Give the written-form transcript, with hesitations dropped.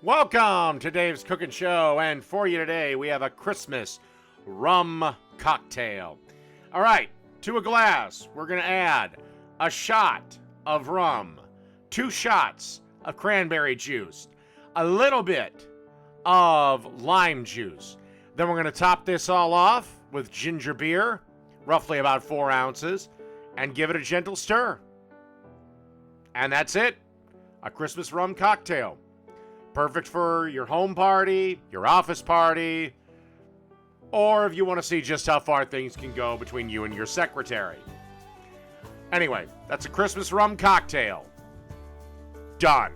Welcome to Dave's Cooking Show, and for you today, we have a Christmas rum cocktail. All right, to a glass, we're going to add a shot of rum, 2 shots of cranberry juice, a little bit of lime juice. Then we're going to top this all off with ginger beer, roughly about 4 ounces, and give it a gentle stir. And that's it, a Christmas rum cocktail. Perfect for your home party, your office party, or if you want to see just how far things can go between you and your secretary. Anyway, that's a Christmas rum cocktail. Done.